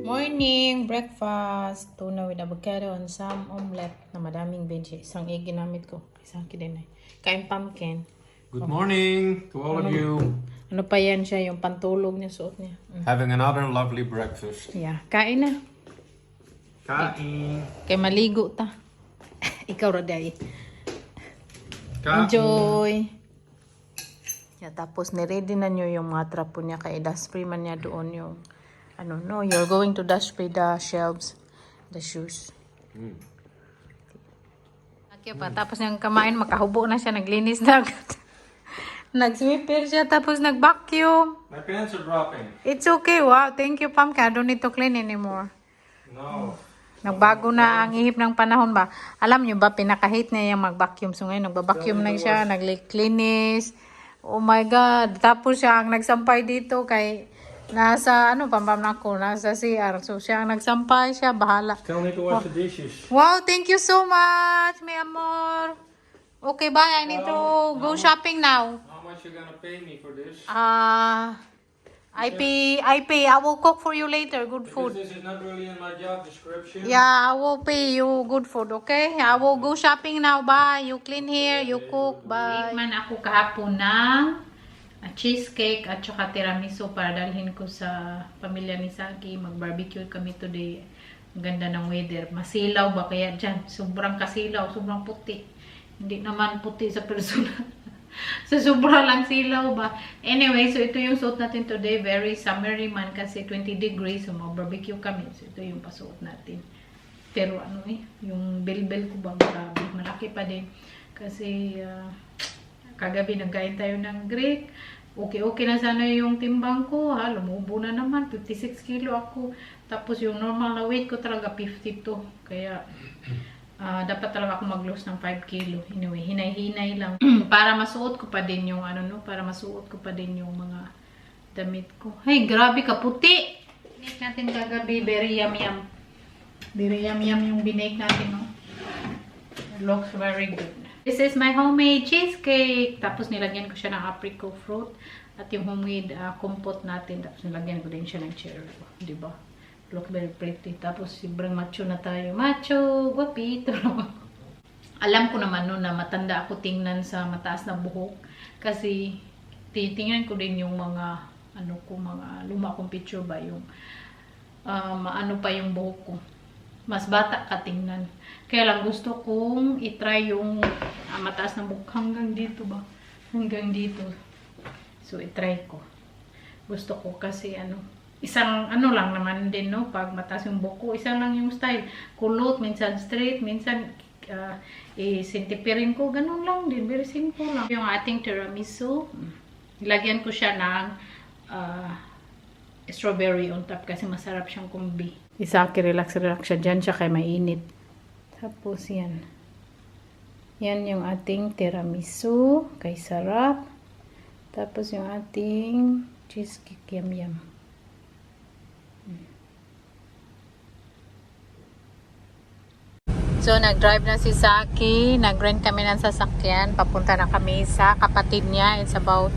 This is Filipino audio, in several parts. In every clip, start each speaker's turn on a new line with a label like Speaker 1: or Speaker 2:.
Speaker 1: Morning breakfast, tuna with avocado and some omelette na madaming veggie. Isang egg ginamit ko. Isang din eh. Kain pumpkin.
Speaker 2: Good morning to all of you.
Speaker 1: Ano pa yan siya, yung pantulog niya, suot niya.
Speaker 2: Having another lovely breakfast.
Speaker 1: Yeah, kain na.
Speaker 2: Kain.
Speaker 1: Kay maligo ta. Ikaw raday.
Speaker 2: Kain.
Speaker 1: Enjoy. Yeah, tapos niready na nyo yung mga trapo niya kay dust free man niya doon yung no, you're going to dust free the shelves, the shoes. Okay pa, tapos niyang kamain, makahubo na siya, naglinis na agad. Nag-sweeper siya, tapos nag-vacuum.
Speaker 2: My pants are dropping.
Speaker 1: It's okay, wow. Thank you, Pumpkin. I don't need to clean anymore.
Speaker 2: No.
Speaker 1: Nagbago na ang ihip ng panahon ba? Alam niyo ba, pinaka-hate niya yung mag-vacuum. So ngayon, nagba-vacuum na siya, nag-cleanis. Oh my God. Tapos siya ang nagsampay dito kay nasa, pambam na ako, nasa CR. So siya ang nagsampay, siya, bahala.
Speaker 2: Tell me to wash the dishes.
Speaker 1: Wow, thank you so much, mi amor. Okay, bye. I need to go shopping now.
Speaker 2: How much you gonna pay me for this?
Speaker 1: I pay. I will cook for you later. Good food.
Speaker 2: Because this is not really in my job description.
Speaker 1: Yeah, I will pay you good food, okay? I will go shopping now. Bye. You clean here, you cook. Bye. Man ako kahapon ng cheesecake at saka tiramisu para dalhin ko sa pamilya ni Saki. Mag-barbecue kami today. Ang ganda ng weather. Masilaw ba kaya dyan? Sobrang kasilaw, sobrang puti. Hindi naman puti sa personal. So, sobra lang silaw ba? Anyway, so ito yung suot natin today. Very summery man kasi 20 degrees. So, mag-barbecue kami. So, ito yung pasuot natin. Pero yung bell-bell ko ba? Grabe. Malaki pa din. Kasi, kagabi nagkain tayo ng Greek. Okay na sana yung timbang ko. Lumubo na naman. 56 kilo ako. Tapos, yung normal na weight ko talaga 52. Kaya, dapat talaga ako mag-lose ng 5 kilo. Anyway, hinay-hinay lang. Para masuot ko pa din yung para masuot ko pa din yung mga damit ko. Hey, grabe ka puti! Binake natin kagabi, very yum-yum. Very yum-yum yung binake natin, no? It looks very good. This is my homemade cheesecake. Tapos nilagyan ko siya ng apricot fruit. At yung homemade compote natin. Tapos nilagyan ko din siya ng cherry. Diba? Look very pretty. Tapos, sobrang macho na tayo. Macho! Guwapito naman. Alam ko naman na matanda ako tingnan sa mataas na buhok. Kasi, titingnan ko din yung mga, mga luma kong picture ba, yung, maano pa yung buhok ko. Mas bata ka tingnan. Kaya lang gusto kong itry yung mataas na buhok hanggang dito ba? Hanggang dito. So, itry ko. Gusto ko kasi, isang lang naman din, no? Pag mataas yung buko, isang lang yung style. Kulot, minsan straight, minsan sintipirin ko. Ganun lang din. Very simple lang. Yung ating tiramisu, ilagyan ko siya ng strawberry on top kasi masarap siyang kumbi. Isaki, relax siya dyan siya kay mainit. Tapos yan. Yan yung ating tiramisu. Kay sarap. Tapos yung ating cheesecake. Yum. So, nag-drive na si Saki. Nag-rent kami ng sasakyan. Papunta na kami sa kapatid niya. It's about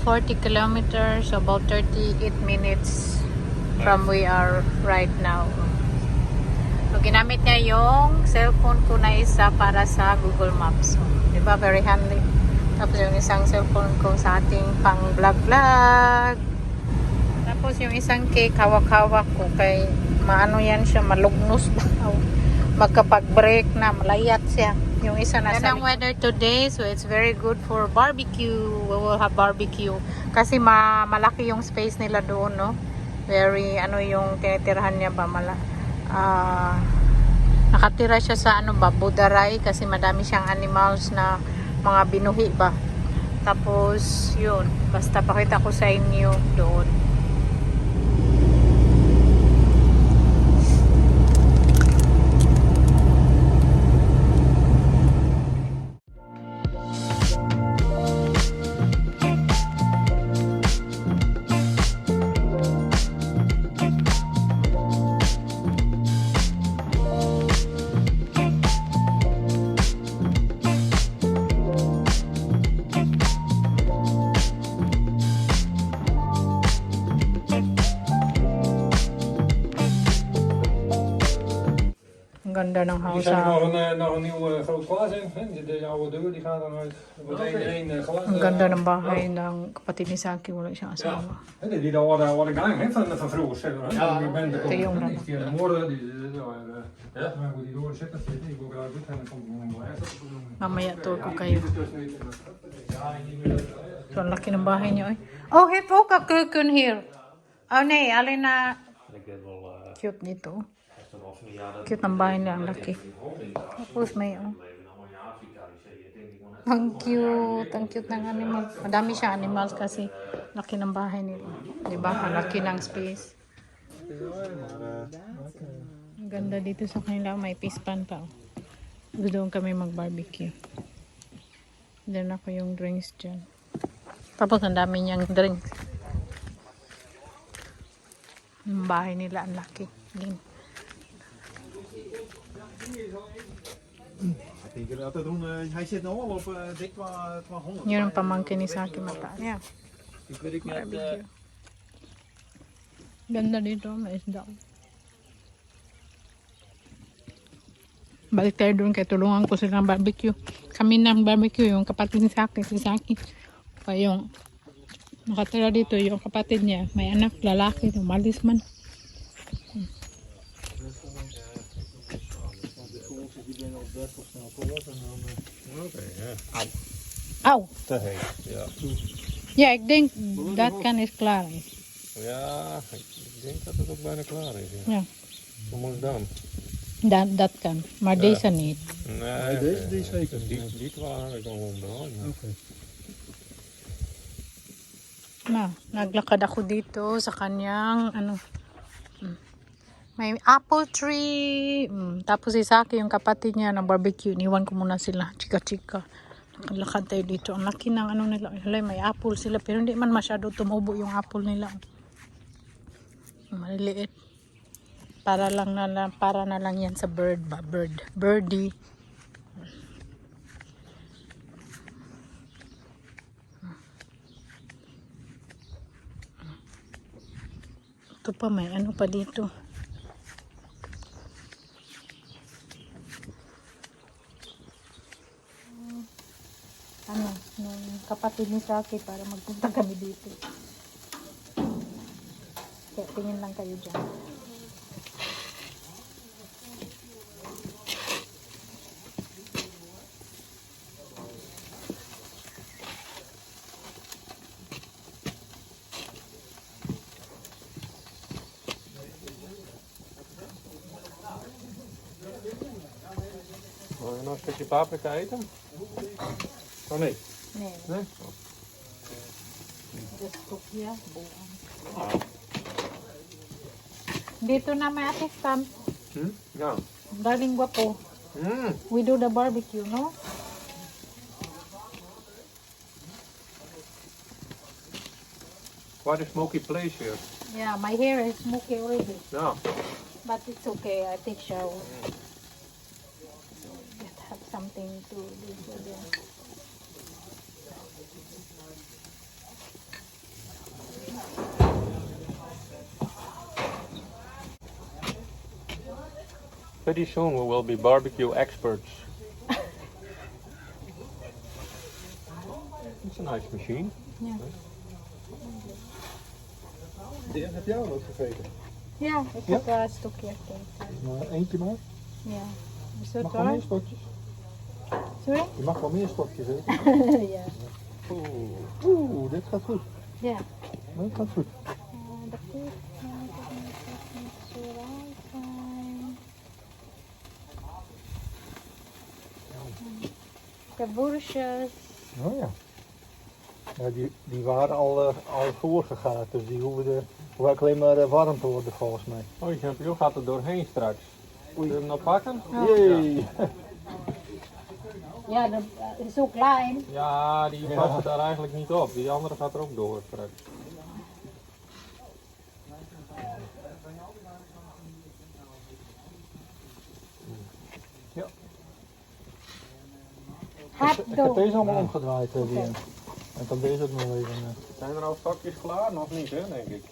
Speaker 1: 40 kilometers. So, about 38 minutes from we are right now. So, ginamit niya yung cellphone ko na isa para sa Google Maps. So, diba? Very handy. Tapos yung isang cellphone ko sa ating pang vlog. Tapos yung isang cake, hawak-hawak ko kay maano yan siya, malugnos daw. Magkapag-break na, malayat siya. Yung isa na sa weather today, so it's very good for barbecue. We will have barbecue. Kasi malaki yung space nila doon, no? Very, yung tinitirahan niya ba, nakatira siya sa, Budaray, kasi madami siyang animals na mga binuhi ba. Tapos, yun. Basta pakita ko sa inyo doon. Ganda ng
Speaker 2: Die
Speaker 1: house.
Speaker 2: zijn nog een nieuw groot glas in. Hè? Deze oude deur die gaat dan uit. Er wordt één glas.
Speaker 1: Ang ganda ng bahay ng kapatid ni Saki. Wala siyang
Speaker 2: Ja.
Speaker 1: asawa.
Speaker 2: En die daar worden gang hè, van vroeger. Zeg maar.
Speaker 3: Ja.
Speaker 2: Die bent
Speaker 1: Ito yung
Speaker 2: die via de moorden.
Speaker 3: Ja.
Speaker 2: Maar hoe die door zitten, die ik ook uit doet. En dan komt er een blijf.
Speaker 1: Mamaya tour ko kayo. So, ang laki ng bahay niyo. Oh, heeft ook een keuken hier. Oh nee, alleen na...
Speaker 3: Ik ben wel
Speaker 1: Cute dito.
Speaker 3: echt een half jaar.
Speaker 1: Cute ang bahay nila, ang laki. Tapos may oh. Ang cute ng animals. Madami siya animals kasi laki ng bahay nila. Diba? Ang laki ng space. Ang ganda dito sa kanila. May pispan pa. Oh. Doon kami mag-barbecue. Doon ako yung drinks dyan. Tapos ang dami niyang drinks. Ang bahay nila ang laki. Again.
Speaker 4: Hij zit nou al op dik 100.
Speaker 1: Yun ang pamangkin ni Saki mata. Yeah.
Speaker 4: Ik weet niet
Speaker 1: Barbecue. Ganda dito. May isda. Balik tayo doon kaya tulungan ko silang barbecue. Kami ng barbecue, yung kapatid ni Saki, si Saki. Kaya yung nakatira dito, yung kapatid niya, may anak, lalaki, umalis man.
Speaker 3: Oké, ja.
Speaker 1: Auw!
Speaker 3: Te heet, ja.
Speaker 1: Ja, ik denk dat kan is klaar.
Speaker 3: Ja, ik denk dat het ook bijna klaar is. Ja.
Speaker 1: Ja,
Speaker 3: Hoe moet het dan?
Speaker 1: dat kan. Maar deze niet.
Speaker 3: Nee,
Speaker 4: deze die is zeker.
Speaker 3: Die klaar heb ik al onderhand.
Speaker 4: Oké.
Speaker 1: Na, naglakad ako dito sa kanyang ano. May apple tree. Tapos si Saki, yung kapatid niya ng barbecue, niwan ko muna sila. Chika-chika. Lakad tayo dito. Ang laki ng ano nila. Hala, may apple sila. Pero hindi man masyado tumubo yung apple nila. Maliliit. Para na lang yan sa bird ba? Birdie. Ito pa, may ano pa dito. Ano, nung kapatid ni Saki para magpunta kami dito. Kaya tingin lang kayo dyan.
Speaker 3: Wil je nog een stukje paprika eten? Oh nee.
Speaker 1: Nee,
Speaker 3: Nee?
Speaker 1: just cook here. Buwan.
Speaker 3: Oh.
Speaker 1: Dito na may assistant.
Speaker 3: Ja.
Speaker 1: Darling Guapo. We do the barbecue, no?
Speaker 3: Quite a smoky place here.
Speaker 1: Yeah, my hair is smoky already.
Speaker 3: Ja.
Speaker 1: But it's okay. I take shower. Just have something to do for them.
Speaker 3: Pretty soon we will be barbecue experts. It's a nice machine.
Speaker 1: Yeah.
Speaker 4: Die heb jij ook gegeten?
Speaker 1: Ja, ik heb een stukje gegeten.
Speaker 4: Maar eentje maar.
Speaker 1: Ja. Is
Speaker 4: Je
Speaker 1: dat
Speaker 4: mag wel meer
Speaker 1: waar?
Speaker 4: stokjes.
Speaker 1: Sorry?
Speaker 4: Je mag wel meer stokjes eten.
Speaker 1: Ja.
Speaker 4: Oeh, dit gaat goed.
Speaker 1: Ja.
Speaker 4: Dit gaat goed.
Speaker 1: De koek. De worstjes.
Speaker 4: Oh ja. Ja, die waren al voorgegaard, dus die hoeven alleen maar warm te worden volgens mij.
Speaker 3: Oh, je champignon gaat er doorheen straks. Wil je hem nou pakken?
Speaker 4: Jee.
Speaker 1: Ja, dat is zo klein.
Speaker 3: Ja, die past er daar eigenlijk niet op. Die andere gaat er ook door straks. Ja.
Speaker 4: Ik heb deze allemaal omgedraaid. Die, en dan deze ook nog even.
Speaker 3: Zijn er al stokjes klaar? Nog niet, hè, denk ik.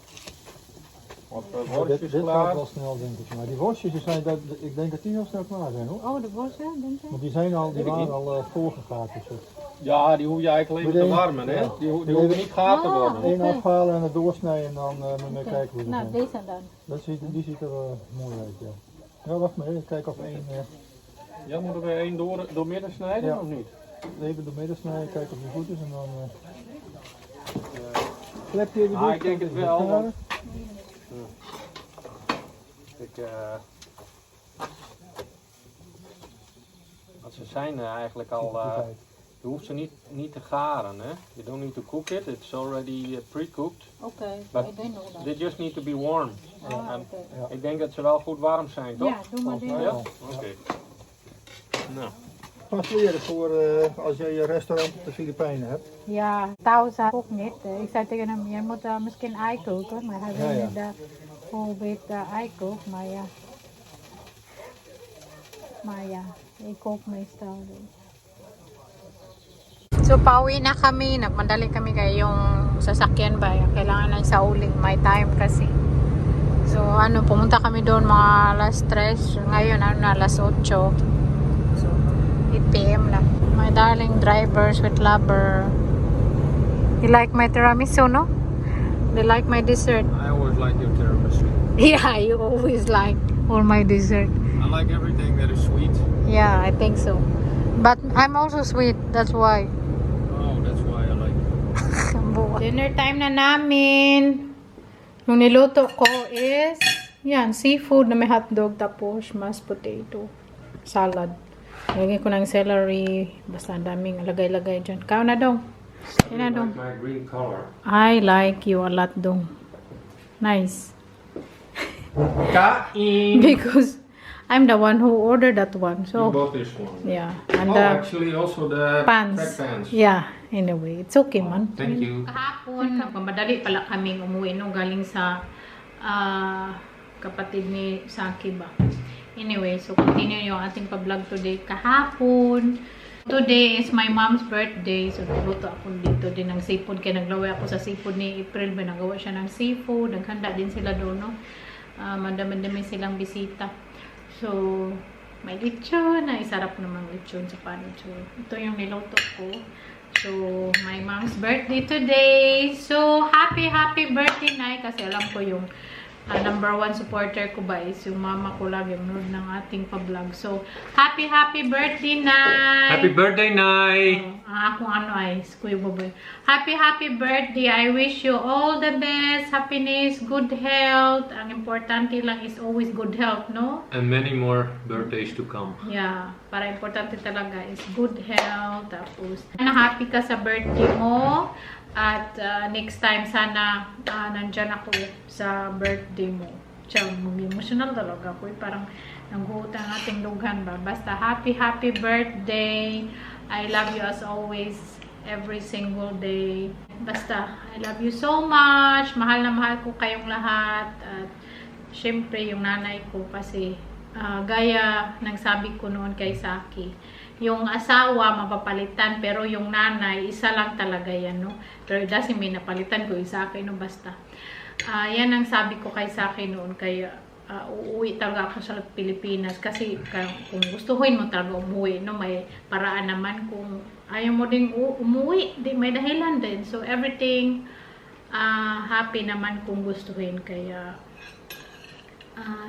Speaker 3: Wat
Speaker 4: dit
Speaker 3: worstjes
Speaker 4: gaat
Speaker 3: klaar.
Speaker 4: wel snel, denk ik. Maar die worstjes, die zijn, ik denk dat die heel snel klaar zijn, hoor.
Speaker 1: Oh, de bossen, denk je?
Speaker 4: Want die waren al voorgegaard. Dus het.
Speaker 3: Ja, die hoef je eigenlijk alleen maar te warmen, hè?
Speaker 4: Ja.
Speaker 3: Die hoeven niet gaar te worden.
Speaker 1: Oké.
Speaker 4: Eén afhalen en het doorsnijden en dan moet je kijken hoe die
Speaker 1: Nou,
Speaker 4: zijn.
Speaker 1: deze dan.
Speaker 4: Die ziet er mooi uit, ja. Ja, wacht maar even, kijken of één...
Speaker 3: Ja, moeten we één door midden snijden
Speaker 4: Ja.
Speaker 3: of niet?
Speaker 4: even door midden snijden, kijken of die goed is en dan... klep je even
Speaker 3: Ah, ik denk het wel, want- Want ze zijn eigenlijk al... je hoeft ze niet te garen, hè? You don't need to cook it, it's already pre-cooked.
Speaker 1: Oké,
Speaker 3: But
Speaker 1: I don't know that.
Speaker 3: They just need to be warm.
Speaker 1: Ah,
Speaker 3: En
Speaker 1: oké.
Speaker 3: ik denk dat ze wel goed warm zijn, toch?
Speaker 1: Ja, doe maar die.
Speaker 3: Ja?
Speaker 4: Ja.
Speaker 3: Oké. Nou,
Speaker 4: Pas leren voor als je je restaurant op de Filipijnen hebt.
Speaker 1: Ja, thuis ook niet. Ik zei tegen hem, je moet misschien ei koken, maar hij wil
Speaker 4: Ja, ja.
Speaker 1: niet hoe weet ei koken, maar ja. Maar ja, ik kook meestal. So, pauwi na kami. Nagmadali kami kaya yung sasakyan ba. Kailangan lang sa uling. May time kasi. So, pumunta kami doon mga alas 3. Ngayon, alas 8. So, 8 p.m. lang. My darling driver, sweet lover. You like my tiramisu, no? They like my dessert.
Speaker 3: I always like your tiramisu.
Speaker 1: Yeah, you always like all my dessert.
Speaker 3: I like everything that is sweet.
Speaker 1: Yeah, I think so. But I'm also sweet. That's why.
Speaker 3: Oh, that's why I like it.
Speaker 1: Dinner time na namin. Yung niluto ko is, yan, seafood na may hotdog tapos mashed potato. Salad. Lagyan ko ng celery. Basta ang daming lagay-lagay dyan. Kao na daw. Yan na daw.
Speaker 3: Like my green color.
Speaker 1: I like you a lot daw. Nice.
Speaker 3: Kain!
Speaker 1: Because I'm the one who ordered that one.
Speaker 3: You
Speaker 1: So,
Speaker 3: bought this one.
Speaker 1: yeah. And
Speaker 3: Oh,
Speaker 1: the
Speaker 3: actually also the
Speaker 1: pants.
Speaker 3: track pants.
Speaker 1: Yeah, anyway. It's okay, man.
Speaker 3: Thank you.
Speaker 1: Kahapon, madali pala kaming umuwi nung galing sa kapatid ni Saki ba. Anyway, so continue yung ating pa-vlog today. Kahapon, today is my mom's birthday. So nagluto ako dito din ng seafood. Kaya naglaway ako sa seafood ni April. May nagawa siya ng seafood. Naghanda din sila doon, no? Madami-dami silang bisita. So, may lechon. Isarap namang lechon sa paano. So, ito yung niluto ko. So, my mom's birthday today. So, happy birthday, Nay. Kasi alam ko yung number 1 supporter ko ba is yung mama ko lagi manood ng ating pa-vlog. So, happy birthday, Nay.
Speaker 3: Happy birthday, Nay!
Speaker 1: Kung ano ay, Kuya Boboy. Happy birthday. I wish you all the best, happiness, good health. Ang importante lang is always good health, no?
Speaker 3: And many more birthdays to come.
Speaker 1: Yeah, para importante talaga is good health. Tapos, happy ka sa birthday mo. At next time, sana nandyan ako sa birthday mo. Siya, emotional talaga ako. Parang naghuhutang ating lughan ba. Basta happy birthday. I love you as always, every single day. Basta, I love you so much. Mahal na mahal ko kayong lahat. At syempre, yung nanay ko kasi gaya ng sabi ko noon kay Saki, yung asawa mapapalitan pero yung nanay isa lang talaga yan, no? Pero dahil may napalitan ko isa akin, no? Basta yan ang sabi ko kay Saki noon, kaya uuwi talaga ako sa Pilipinas kasi kung gustuhin mo talaga umuwi, no? May paraan naman. Kung ayaw mo ding umuwi, may dahilan din. So everything happy naman kung gustuhin. Kaya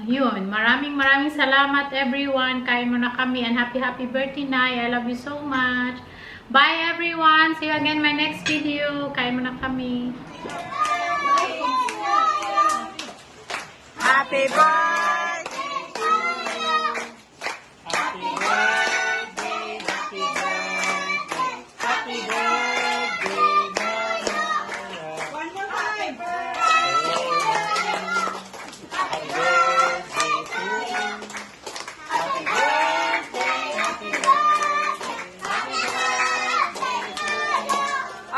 Speaker 1: yun, maraming salamat everyone. Kain mo na kami and happy birthday, Nay. I love you so much. Bye everyone. See you again my next video. Kain mo na kami.
Speaker 5: Happy birthday! One more time!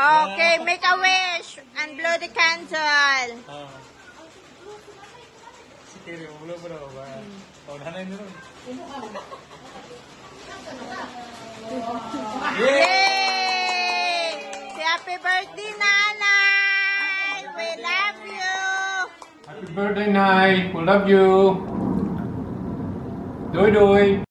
Speaker 5: Okay, make a wish and blow the candle. Yay! Say happy birthday, Nanay! We love you!
Speaker 2: Happy birthday night. We love you. Doei doei.